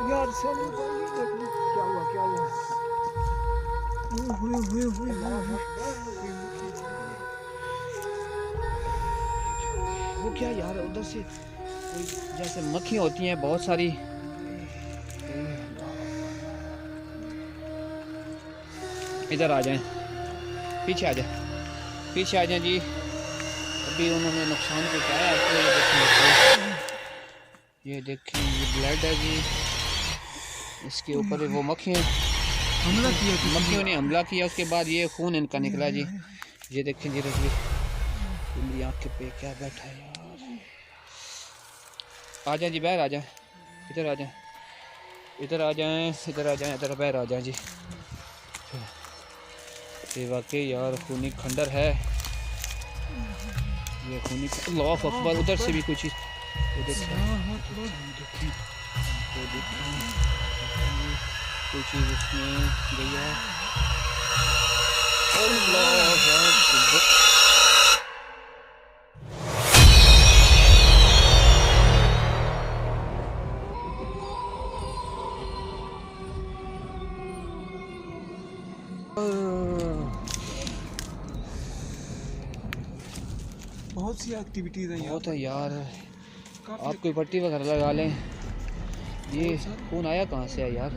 यार साले क्या हुआ क्या हुआ? वो क्या यार, उधर से कोई जैसे मक्खियाँ होती हैं बहुत सारी। इधर आ जाएं, पीछे आ जाए, पीछे आ जाएं जी। अभी उन्होंने नुकसान को क्या है आपको ये देखें, ये ब्लड है जी। इसके ऊपर वो मक्खियाँ हमला किया, मक्खियों ने हमला किया, उसके बाद ये खून इनका निकला जी। ये देखें जी, रजवी मेरी आँख पे क्या बैठा है यार। आ जाए जी, बाहर आ जाए, इधर आ जाए, इधर आ जाएं, इधर आ जाएं, इधर बाहर आ जाएं जी। ये वाकई यार खूनी खंडर है ये, खूनी। अल्लाह अकबर, उधर से भी कुछ कोई चीज़ उसमें गई है। बहुत सी एक्टिविटीज़ हैं, बहुत है यार। आप कोई पट्टी वगैरह लगा लें। ये खून आया कहाँ से है यार?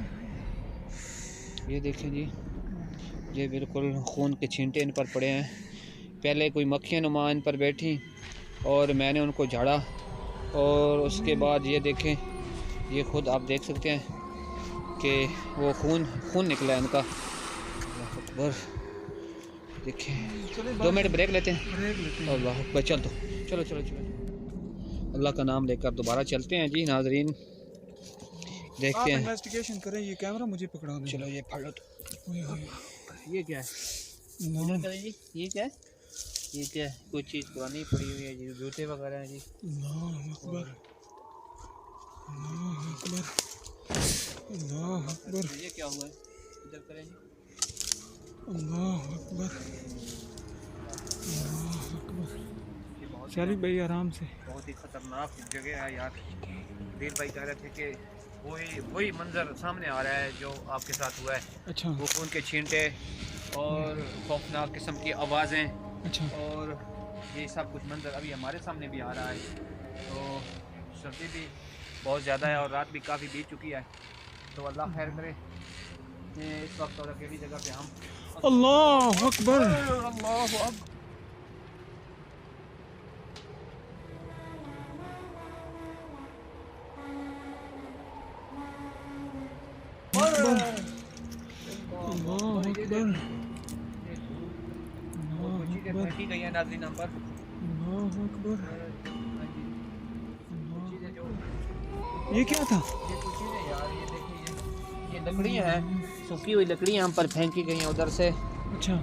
ये देखें जी, ये बिल्कुल खून के छींटे इन पर पड़े हैं। पहले कोई मक्खियाँ नुमा इन पर बैठी और मैंने उनको झाड़ा, और उसके बाद ये देखें, ये खुद आप देख सकते हैं कि वो खून निकला है इनका। अकबर, देखें 2 मिनट ब्रेक लेते हैं। अल्लाह अकबर, चल तो चलो चलो चलो, अल्लाह का नाम लेकर दोबारा चलते हैं जी नाजरीन। देखते हैं, इन्वेस्टिगेशन करें। ये कैमरा मुझे पकड़ा दे। चलो ये पढ़ लो तो। ये क्या है? ये क्या है? ये क्या है? कुछ चीज़ पुरानी पड़ी हुई है जी, जूते वगैरह हैं जी। अल्लाह अकबर, अल्लाह अकबर, अल्लाह अकबर। ये क्या हुआ है? इधर करें जी। अल्लाह अकबर, अल्लाह अकबर। चलिए भाई आराम से। बहुत ही ख़तरनाक जगह है यार। दिल भाई कह रहे थे कि वही मंजर सामने आ रहा है जो आपके साथ हुआ है। अच्छा, वो खून के छींटे और खौफनाक किस्म की आवाज़ें। अच्छा। और ये सब कुछ मंजर अभी हमारे सामने भी आ रहा है। तो सर्दी भी बहुत ज़्यादा है और रात भी काफ़ी बीत चुकी है। तो अल्लाह खैर करे। इस वक्त और अकेली जगह पे हम। अल्लाह अकबर, अल्लाह अकबर। अल्लाह अकबर, फेंकी गई है नाज़रीन हम पर। अल्लाह अकबर। ये क्या था? ये कुछ चीज़ें यार, ये देखिए, ये लकड़ियाँ हैं, सूखी हुई लकड़ियाँ हम पर फेंकी गई हैं उधर से। अच्छा,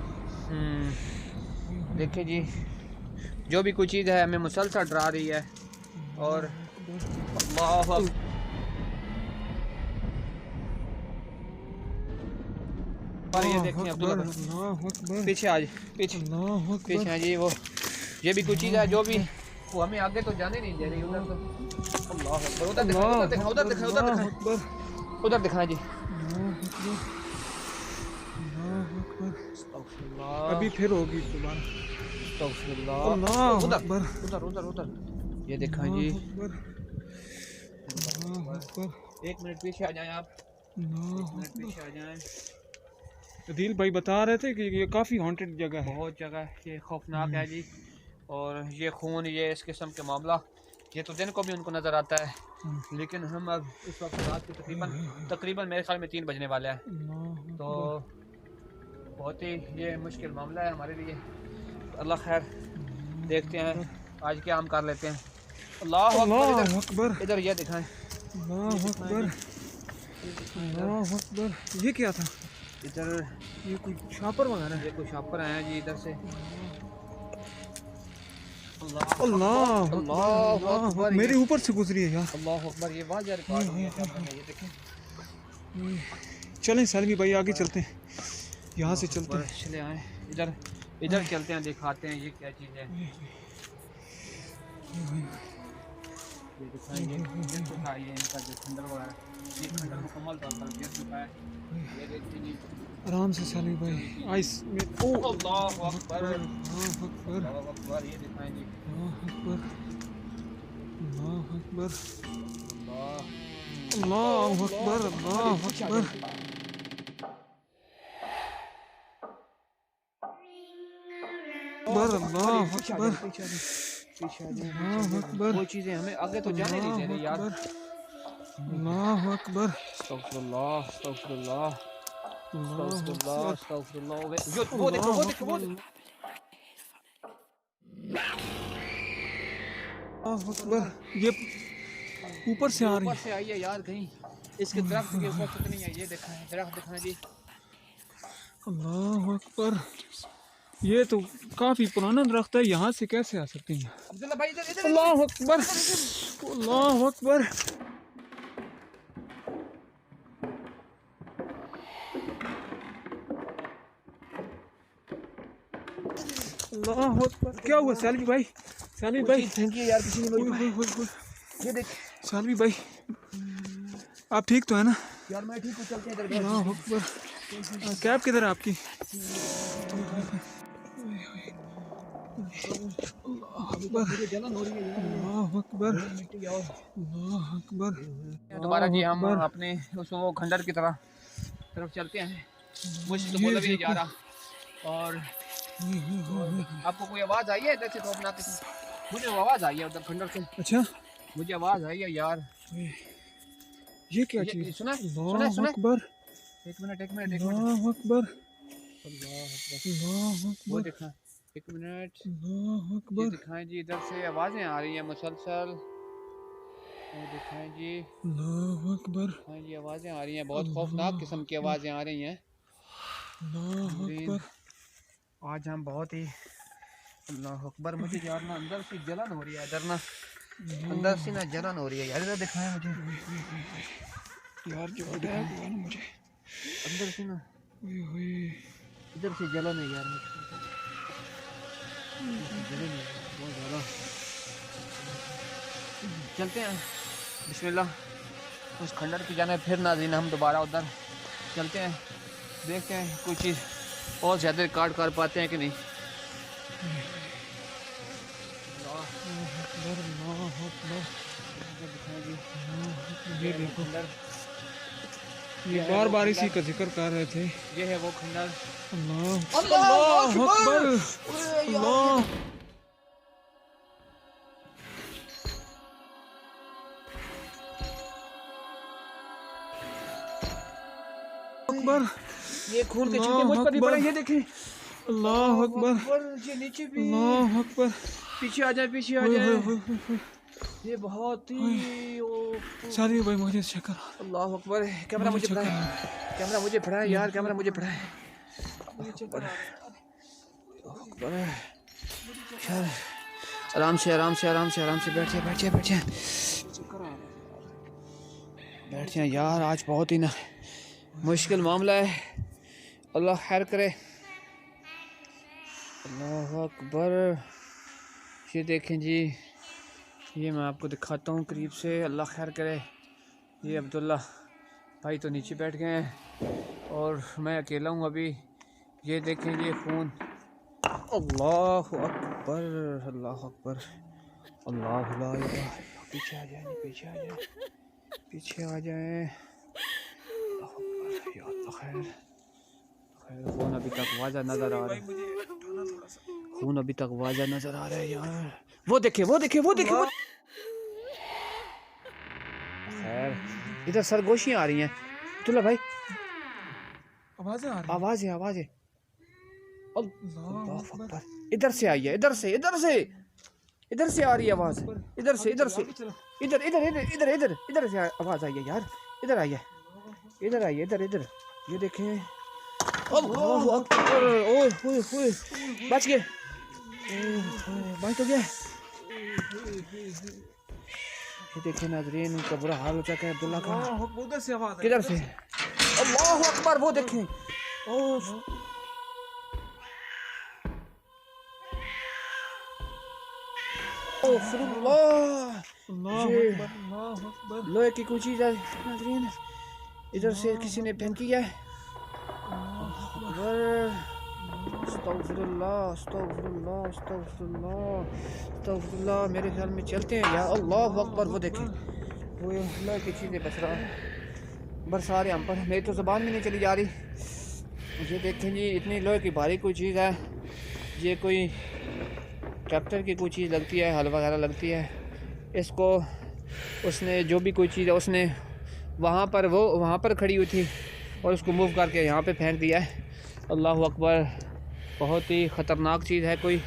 देखिए जी, जो भी कोई चीज़ है हमें मुसलसल डरा रही है। और अल्लाह, और ये देखिए अब्दुल्ला भाई, पीछे आज पीछे पीछे है जी। वो ये भी कुछ चीज़ है जो भी वो हमें आगे तो जाने नहीं दे रही। उधर तो अल्लाह अकबर, उधर दिखाएं, उधर दिखाएं, उधर दिखाएं, उधर दिखाएं, उधर दिखाएं जी। अभी फिर होगी दोबारा। उधर उधर उधर उधर, ये दिखाएं जी। 1 मिनट पीछे आ जाएं आप, 1 मिनट पीछे आ जाएं। अदील भाई बता रहे थे कि ये काफ़ी हॉन्टेड जगह है। बहुत जगह ये खौफनाक है जी। और ये खून, ये इस किस्म के मामला, ये तो दिन को भी उनको नज़र आता है। लेकिन हम अब इस वक्त रात के तकरीबन मेरे ख्याल में 3 बजने वाला है। तो बहुत ही ये मुश्किल मामला है हमारे लिए। तो अल्लाह खैर, देखते हैं आज क्या हम कर लेते हैं। अल्लाह अकबर, इधर ये दिखाएं। अल्लाह अकबर, अल्लाह अकबर। ये क्या था? इधर ये कोई छापर वगैरह? ये कोई छापर आए हैं जी इधर से। अल्लाह अकबर, मेरे ऊपर से गुजरी है यार। अल्लाह अकबर, ये वाज़ रिकॉर्ड हुई है, ये देखें। चलें सलमी भाई आगे चलते हैं, यहाँ से चलते हैं। चले आए इधर, इधर चलते हैं, दिखाते हैं ये क्या चीज़ है। दिखाएंगे गिर चुका है ये इनका जो खंडर वगैरह, ये खंडर मुकम्मल तौर पर गिर चुका है। ये देखिए जी, आराम से सैलवी भाई, आइस में। ओ अल्लाहु अकबर, अल्लाह अकबर, अल्लाहु अकबर। ये दिखाएंगे अल्लाह अकबर, अल्लाह अकबर, अल्लाह अल्लाह अकबर, अल्लाह अकबर। अकबर, अल्लाह अकबर, अल्लाह अकबर, वो चीजें हमें आगे तो जाने नहीं दे रही यार। अल्लाह अकबर, अस्तगफुरुल्लाह, अस्तगफुरुल्लाह, अल्लाह अस्तगफुरुल्लाह, अकबर, अस्तगफुरुल्लाह। वो देखो, वो देखो, वो देखो। अल्लाह अकबर। ये ऊपर से आ रही ऊपर है। से आई है यार कहीं, इसके दरख्त के ऊपर कितनी है, ये देखा है दरख्त दिखाएं जी। अल्लाह अकबर, ये तो काफी पुराना दरख्त है, यहाँ से कैसे आ सकती है? अब्दुल्ला भाई इधर इधर अल्लाह अकबर, अल्लाह अकबर, अल्लाह अकबर। क्या हुआ सैलवी भाई? सैलवी भाई, थैंक यू यार, किसी ने ओए, ओए, ओए, ओए। ये देख सैलवी भाई, आप ठीक तो है ना? यार, मैं ठीक हूँ, चलते हैं इधर। अल्लाह अकबर। कैब किधर है आपकी? मुझे जलन हो रही है यार, अल्लाह अकबर, मिट्टी और अल्लाह अकबर। दोबारा जी हम अकबर। अपने उस वो खंडर की तरफ चलते हैं। मुझे तो ये बोला भी नहीं देखो। जा रहा। और आपको कोई आवाज़ आई है इधर से? तो अपना मुझे आवाज़ आई है उधर खंडर से, अच्छा, मुझे आवाज़ आई है यार। ये क्या ये चीज? सुना अल्लाह अकबर, एक मिनट, एक मिनट, एक मिनट। अल्लाह अकबर, अल्लाह अकबर। अल्लाह वो अकबर, देखा, एक मिनट। अल्लाह ये अकबर, दिखाएं जी, इधर से आवाज़ें आ रही हैं मुसलसल। ये दिखाएं जी, अल्लाह अकबर, हाँ जी, आवाज़ें आ रही हैं, बहुत खौफनाक किस्म की आवाज़ें आ रही हैं। अल्लाह अकबर। आज हम बहुत ही, अल्लाह अकबर। मुझे यार ना अंदर से जलन हो रही है, इधर ना अंदर से ना जलन हो रही है यार। इधर दिखाएं मुझे यार जो अटैक हुआ ना मुझे, अंदर से ना, ओए होए। इधर से जलन है यार मुझे, जलन है बहुत ज़्यादा। चलते हैं बिस्मिल्लाह उस खंडर की जाने, फिर नाज़रीन हम दोबारा उधर चलते हैं, देखते हैं कोई चीज़ और ज़्यादा रिकॉर्ड कर पाते हैं कि नहीं। ये देखो, ये बार बार इसी का जिक्र कर रहे थे। ये है वो खंडर। अल्लाह अकबर, अल्लाह अकबर, ये खून के छींटे मुझ पर भी पड़े, ये देखें। अल्लाह अकबर, ये नीचे भी, अल्लाह अकबर। पीछे आ जाए, पीछे आ ओए, जाए। ओए, ओए, ओए। ये बहुत ही सारी भाई मुझे चक्कर, अल्लाह अकबर। कैमरा मुझे पड़ा है, कैमरा मुझे पड़ा है यार, कैमरा मुझे पड़ा है। आराम से, आराम से, आराम से, आराम से बैठिए, बैठिए, बैठिए, बैठिए यार। आज बहुत ही ना मुश्किल मामला है, अल्लाह खैर करे। अल्लाह अकबर। ये देखें जी, ये मैं आपको दिखाता हूँ करीब से, अल्लाह खैर करे। ये अब्दुल्ला भाई तो नीचे बैठ गए हैं और मैं अकेला हूँ अभी। ये देखें ये खून, अल्लाह अकबर, अल्लाह अकबर, अल्लाह ला इलाहा इल्लल्लाह। पीछे आ जाए, पीछे आ जाए, पीछे आ जाए। अल्लाह अकबर, या अल्लाह खैर, खैर। खून अभी तक वाज़ा नज़र आ रहा है, खून अभी तक वाज़ा नज़र आ रहा है यार। वो देखे, वो देखे, वो देखे, खैर। इधर सरगोशियाँ आ रही हैं अब्दुल्ला भाई, आवाज़ें आ रही हैं। आवाज़ें, आवाज़ें। अल्लाह अकबर। इधर से आई है, इधर से, इधर से, इधर से आ रही है आवाज़, इधर से, इधर से, इधर, इधर, इधर, इधर, इधर, इधर से आवाज़ आई है यार, इधर आई है, इधर आई है, इधर, इधर। ये देखें, अल्लाह अकबर, ओए ओए ओए, बच गए, बच तो गया। ये देखें नाज़रीन, उनका बुरा हाल हो चुका है अब्दुल्ला का। उधर से आवाज़ किधर से? अल्लाह अकबर, वो देखें, अल्लाह ये अकबर, अल्लाह अकबर, लोहे की कोई चीज़ है नाज़रीन, इधर से किसी ने फेंकी है। अस्तगफिरुल्लाह अस्तगफिरुल्लाह अस्तगफिरुल्लाह अस्तगफिरुल्लाह। मेरे ख्याल में चलते हैं यार। अल्लाह अकबर। वो देखें, वो लोहे की चीज़ें बरसा रहे हम पर। मेरी तो ज़बान भी नहीं चली जा रही। ये देखें जी, इतनी लोहे की भारी कोई चीज़ है। ये कोई ट्रैक्टर की कोई चीज़ लगती है, हल वगैरह लगती है। इसको उसने जो भी कोई चीज़ है उसने वहाँ पर खड़ी हुई थी और उसको मूव करके यहाँ पे फेंक दिया है। अल्लाह अकबर। बहुत ही ख़तरनाक चीज़ है कोई।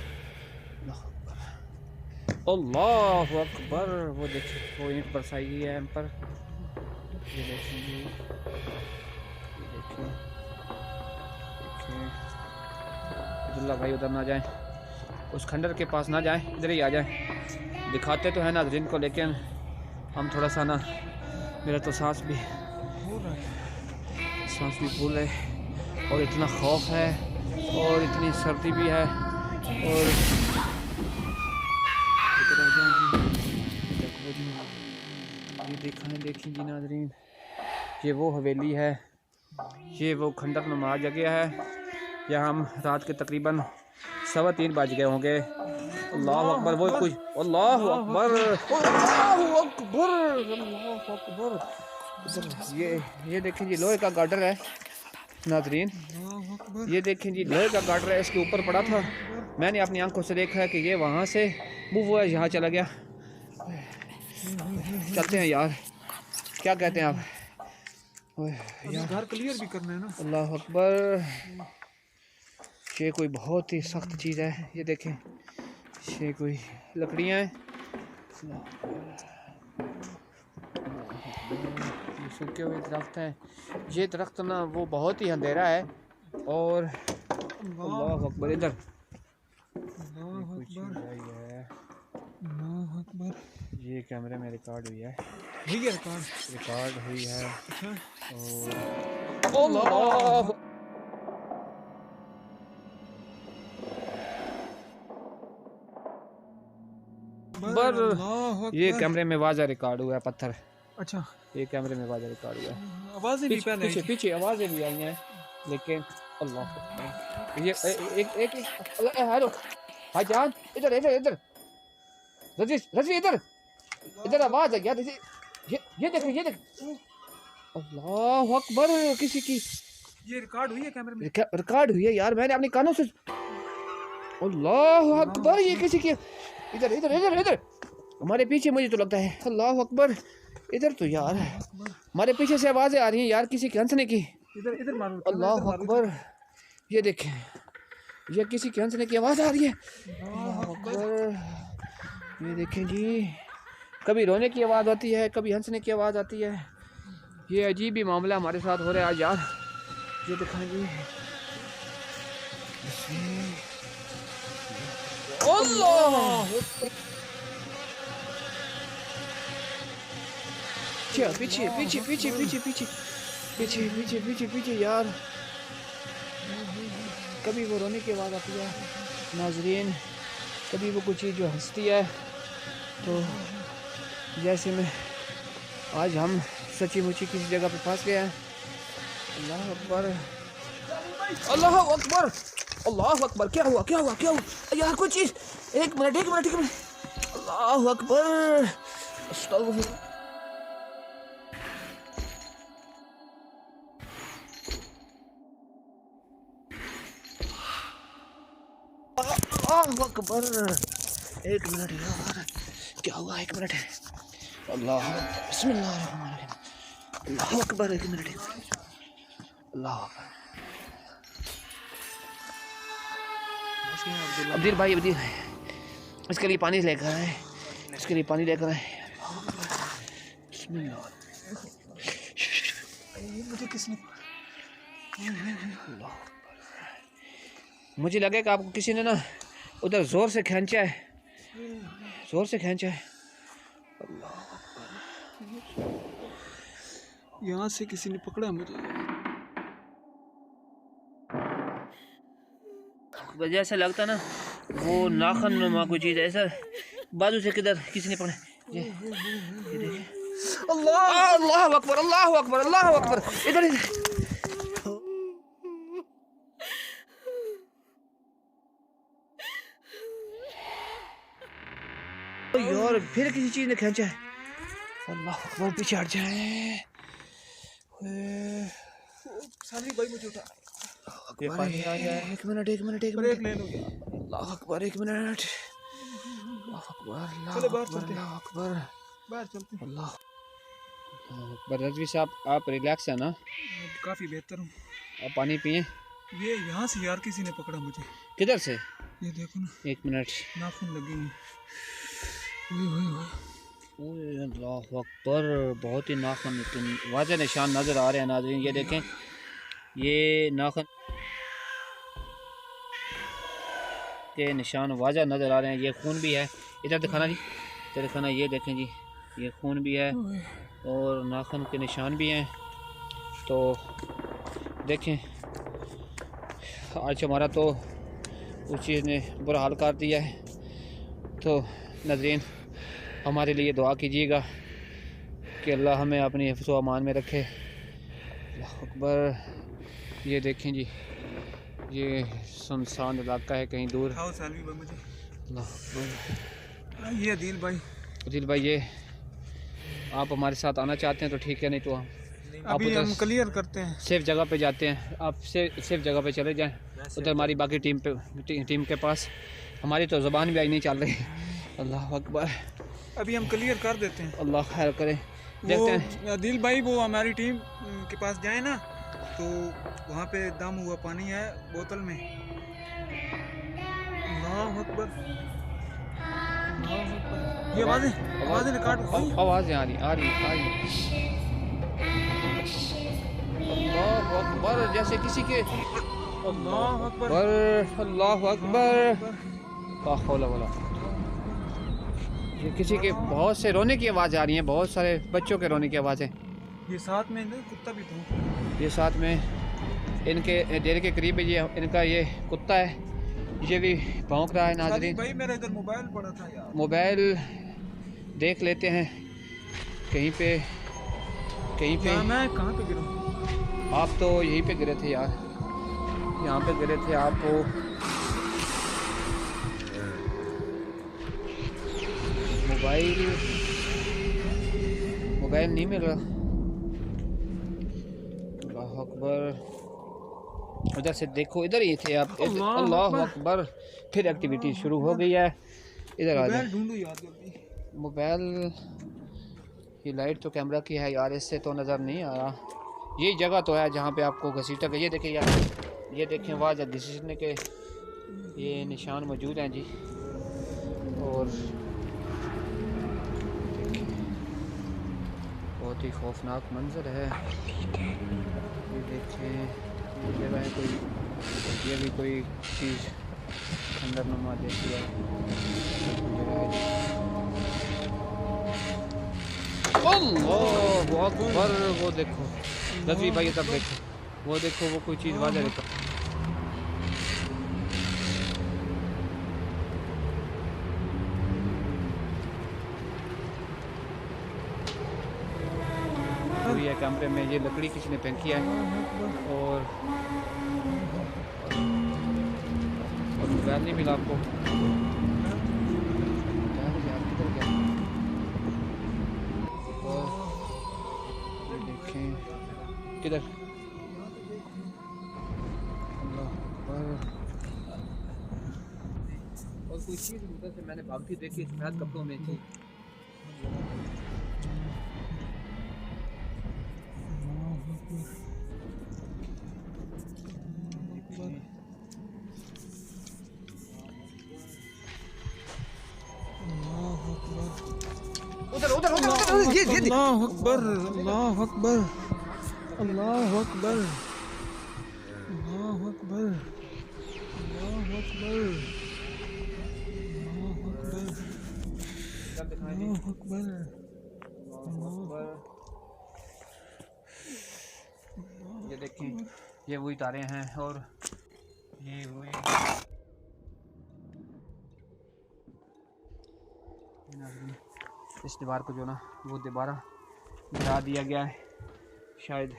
अल्लाह अकबर। वो देखिए, वो ईंट बरसाई गई है हम पर। ये देखिए जी, ये देखिए देखिए। अब्दुल्ला भाई उधर ना जाएं, उस खंडर के पास ना जाएं, इधर ही आ जाएं। दिखाते तो है नाज़रीन को, लेकिन हम थोड़ा सा ना, मेरा तो सांस भी फूल है और इतना खौफ है और इतनी सर्दी भी है। और ये देखिए जी नाज़रीन, ये वो हवेली है, ये वो खंडर नुमा जगह है। यहाँ हम रात के तकरीबन 3:15 बज गए होंगे। अल्लाह अकबर। वो कुछ, अल्लाह अकबर अल्लाह अकबर अल्लाह अकबर। ये देखें जी, लोहे का गार्डर है नाजरीन। ये देखें जी, लोहे का गार्डर है, इसके ऊपर पड़ा था। मैंने अपनी आंखों से देखा है कि ये वहाँ से मूव हुआ, यहाँ चला गया। चलते हैं यार, क्या कहते हैं आप? यार घर क्लियर भी करना है ना। अल्लाह अकबर। ये कोई बहुत ही सख्त चीज़ है। ये देखें, ये कोई लकड़ियाँ हैं, सूखे हुए दरख्त हैं। ये दरख्त ना वो बहुत ही अंधेरा है। और अल्लाह अकबर, इधर ये कैमरे में रिकॉर्ड हुई है, रिकॉर्ड हुई है। और अल्लाह, ये कैमरे में वाज़ा रिकॉर्ड हुआ है, पत्थर। अच्छा, ये कैमरे में वाज़ा रिकॉर्ड हुआ है। आवाज़ें भी पहले पीछे आवाज़ें भी आई हैं, लेकिन अल्लाह, ये एक हेलो भाईजान, इधर रजी इधर आवाज़ है यार। ये देख अल्लाह अकबर। किसी की ये रिकॉर्ड हुई है कैमरे में, रिकॉर्ड हुई है यार, मैंने अपने कानों से। अल्लाह अकबर। ये किसी की, इधर हमारे पीछे, मुझे तो लगता है। अल्लाह अकबर। इधर तो यार हमारे पीछे से आवाज़ें आ रही हैं यार, किसी के हंसने की। इधर मारो। अल्लाह अकबर। ये देखें, ये किसी के हंसने की आवाज़ आ रही है। अल्लाह अकबर। ये देखें जी, कभी रोने की आवाज़ आती है, कभी हंसने की आवाज़ आती है। ये अजीब ही मामला हमारे साथ हो रहा है आज यार। ये देखें जी, अल्लाह। पीछे यार, कभी वो रोने की आवाज़ आती है नाजरीन, कभी वो कुछ चीज़ जो हंसती है। तो जैसे में आज हम सच्ची मुच्ची किसी जगह पे फंस गए हैं। अल्लाह अकबर अल्लाह अकबर अल्लाह अकबर। क्या हुआ यार? कोई चीज़, एक मिनट अल्लाह अकबर। अस्तगफिर। अल्लाह अकबर। एक मिनट यार, क्या हुआ? एक मिनट। अल्लाह, बिस्मिल्लाहिर्रहमानिर्रहीम। अल्लाह अकबर। एक मिनट अल्लाह अकबर। अब्दुल भाई, इसके लिए पानी लेकर आए, मुझे लगे कि आपको किसी ने ना उधर जोर से खींचा है। यहाँ से किसी ने पकड़ा मुझे। वजह से लगता ना वो नाखन नुमा कोई चीज़ ऐसा बाजू से किधर किसी ने पकड़ा ये देखिए। अल्लाह अकबर अल्लाह अकबर अल्लाह अकबर। इधर यार फिर किसी चीज ने खींचा है। अल्लाह अकबर, पीछे हट जाए। साली भाई मुझे उठा। ये पानी आ गया है। एक मिनट ब्रेक ले लो यार। अल्लाह अकबर, एक मिनट। अल्लाह अकबर चलो बाहर चलते हैं। अल्लाह अकबर बाहर चलते हैं। अल्लाह अकबर। रजवी साहब आप रिलैक्स है ना? काफी बेहतर हूँ। आप पानी पिए। ये यहाँ से यार किसी ने पकड़ा मुझे। किधर से? ये देखो ना, एक मिनट। नाखून लगे हैं। अल्लाह अकबर, बहुत ही नाखून वाज़े निशान नज़र आ रहे हैं नाज़रीन। ये देखें, ये नाखून के निशान वाज़ा नज़र आ रहे हैं। ये खून भी है, इधर दिखाना जी, इधर दिखाना। ये देखें जी, ये खून भी है और नाखून के निशान भी हैं। तो देखें, आज हमारा तो उस चीज़ ने बुरा हाल कर दिया है। तो नाज़रीन, हमारे लिए दुआ कीजिएगा कि अल्लाह हमें अपनी हिफ्ज़ व अमान में रखे। अल्लाह अकबर। ये देखें जी, ये सुनसान इलाका है, कहीं दूर। अल्लाह अकबर। ये अदील भाई, ये आप हमारे साथ आना चाहते हैं तो ठीक है, नहीं तो आप अभी हम क्लियर करते हैं। सेफ जगह पे जाते हैं। आप सेफ जगह पे चले जाएं, उधर हमारी बाकी टीम के पास। हमारी तो ज़ुबान भी आज नहीं चल रही। अल्लाह अकबर। अभी हम क्लियर कर देते हैं। अल्लाह खैर करे। देखते हैं अदील भाई, वो हमारी टीम के पास जाए ना, तो वहाँ पे दम हुआ पानी है बोतल में। अल्लाह अकबर। ये आवाज़ें रिकॉर्ड। आवाज़ें आ रही। अल्लाह अकबर, जैसे किसी के। अल्लाह अकबर। अल्लाह अकबर। ला हौला वला। ये किसी के बहुत से रोने की आवाज़ आ रही है, बहुत सारे बच्चों के रोने की आवाज़ें। ये साथ में ना कुत्ता भी था। ये साथ में इनके डेरे के करीब ये इनका ये कुत्ता है, ये भी भौंक रहा है नाज़रीन। भाई मेरा इधर मोबाइल पड़ा था यार। मोबाइल देख लेते हैं कहीं पे। मैं कहाँ पे गिरा? आप तो यहीं पे गिरे थे यार, यहाँ पे गिरे थे आप। मोबाइल नहीं मिल रहा। अल्लाह अकबर। उधर से देखो, इधर ही थे आप। अल्लाह अकबर। फिर एक्टिविटी शुरू हो गई है। इधर आ जाए। ढूंढो यार जल्दी। मोबाइल, ये लाइट तो कैमरा की है यार, इससे तो नज़र नहीं आ रहा। यही जगह तो है जहाँ पे आपको घसीटा गया। ये देखें यार, ये देखें वहाँ घसीटने के ये निशान मौजूद हैं जी। और बहुत ही खौफनाक मंजर है। ये देखें, ये जगह है कोई, ये भी कोई चीज़ अंदर नुमा जैसी है जगह है। अल्लाह अकबर। वो देखो रजवी भाई, तब देखो, वो देखो, वो कोई चीज़ वाज़ा देखो। है कैमरे में। ये लकड़ी किसी ने फेंकी है और मोबाइल नहीं मिला आपको। और देखें किधर। और कोई चीज़ उधर से मैंने भागती देखी, सफेद कपड़ों में थी। उधर उधर उधर ये अल्लाह अकबर। अल्लाह अकबर। अल्लाह अकबर। अल्लाह अकबर। अल्लाह अकबर। अल्लाह अकबर। ये देखें, ये वही तारे हैं और ये वही नाज़रीन, इस दीवार को जो ना वो दोबारा गिरा दिया गया है, शायद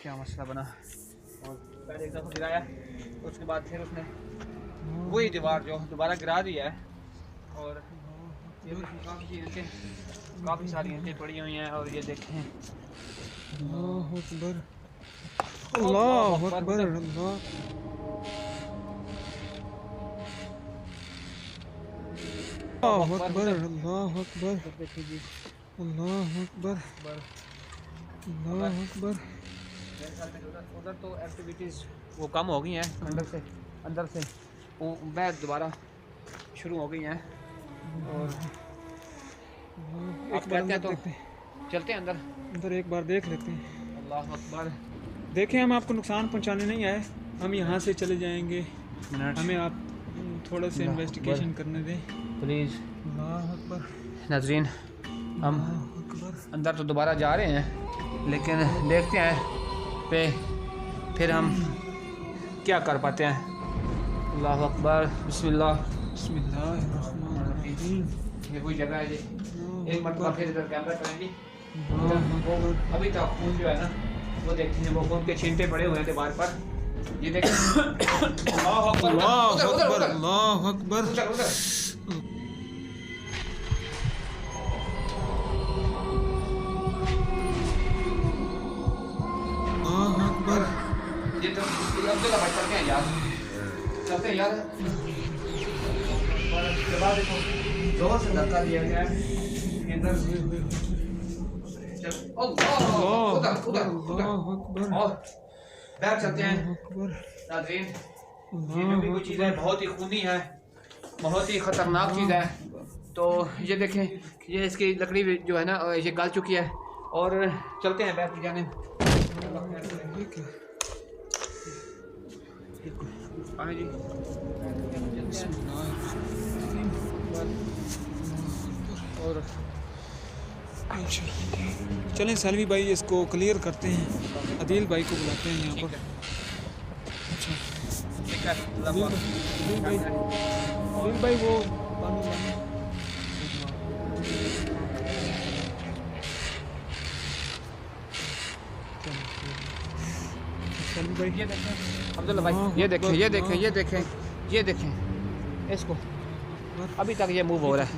क्या मसला बना, और पहले एक दफ़ा गिराया, उसके बाद फिर उसने वही दीवार जो दोबारा गिरा दिया है। और ये काफ़ी सारी ईंटें पड़ी हुई हैं, और ये देखें अल्लाह अकबर, अल्लाह अकबर, अल्लाह अकबर, अल्लाह अकबर, देखिए जी, अल्लाह अकबर, अल्लाह अकबर। उधर तो एक्टिविटीज़ वो कम हो गई हैं, अंदर से वो बैग दोबारा शुरू हो गई हैं। और एक बार अंदर देखते हैं, चलते हैं अंदर। अंदर एक बार देख लेते हैं। अल्लाह अकबर। देखें, हम आपको नुकसान पहुंचाने नहीं आए, हम यहाँ से चले जाएंगे, हमें आप थोड़ा सा इन्वेस्टिगेशन करने दें प्लीज़। अल्लाह अकबर। नाज़रीन, हम अंदर तो दोबारा जा रहे हैं, लेकिन देखते हैं पे फिर हम क्या कर पाते हैं। अल्लाह अकबर, बिस्मिल्लाह। बिस्मिल्लाहिर्रहमानिर्रहीम। ये कोई जगह है जी, एक मरतबा फिर इधर कैमरा करेंगे। वो अभी तक खून जो है ना वो देखते हैं, वो खून के छींटे पड़े हुए हैं दीवार पर, ये देखें। अल्लाह अकबर, अल्लाह अकबर, अल्लाह अकबर। उधर उधर। ये तो अब्दुल्ला भाई चलते हैं यार, चलते हैं यार। उसके बाद देखो जोर से धक्का दिया गया है अंदर। उधर उधर उधर और बैग चलते हैं। नाज़रीन, ये जो भी कोई चीज़ है बहुत ही खूनी है, बहुत ही ख़तरनाक चीज़ है। तो ये देखें, ये इसकी लकड़ी जो है ना ये गल चुकी है। और चलते हैं बैग की जाने। आए जी, और चलें सलवी भाई, इसको क्लियर करते हैं, अदील भाई को बुलाते हैं यहाँ पर। अच्छा अदील भाई वो सलवी भाई, ये देखें अब्दुल्ला भाई, ये देखें ये देखें ये देखें ये देखें इसको, अभी तक ये मूव हो रहा है,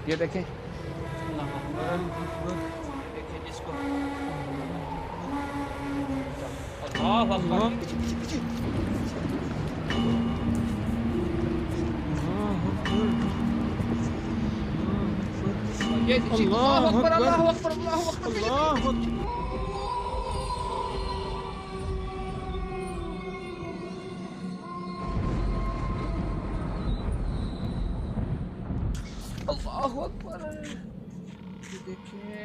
ये देखें। देखें इसको। ये अल्लाह अकबर, अल्लाह अकबर, अल्लाह अकबर, अल्लाह अकबर। अल्लाहु अकबर। ये देखिए,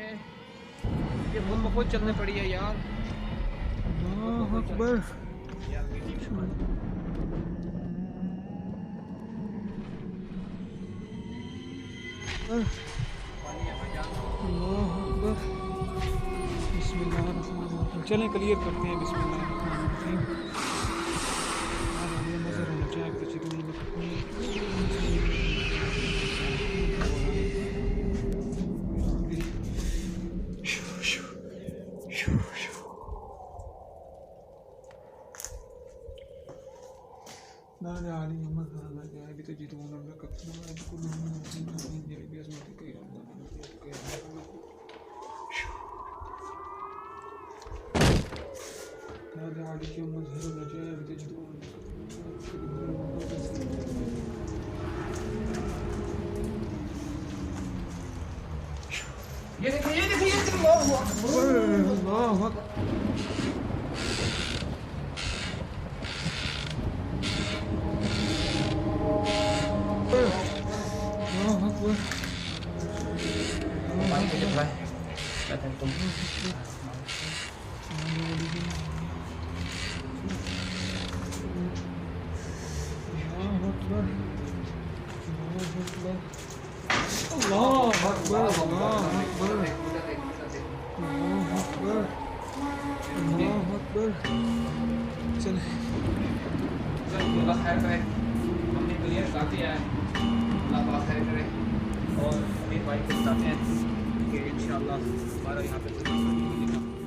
ये बहुत चलने पड़ी है यार। अल्लाह अकबर। अल्लाह अकबर। बिस्मिल्लाहिर्रहमानिर्रहीम। चलें क्लियर करते हैं। बिस्मिल्लाहिर्रहमानिर्रहीम। नजर होना चाहिए तो चीज़ों में नाज़ आली मोहम्मद सल्लल्लाहु अलैहि वसल्लम तो जीतू उन्होंने कत्ल में को नहीं मेरे भी असमत के नाज़ आली की उम्मत हर नजाए तो जीतू ये देखिए ये देखिए ये अल्लाह अकबर, अल्लाह अकबर। तुम अल्लाह अकबर, अल्लाह अकबर, अल्लाह अकबर। चले अल्लाह खैर करे, हमने क्लियर कर दिया है, अल्लाह पाक खैर करे। और भाई को बताते हैं कि इंशाल्लाह हमारा यहाँ पे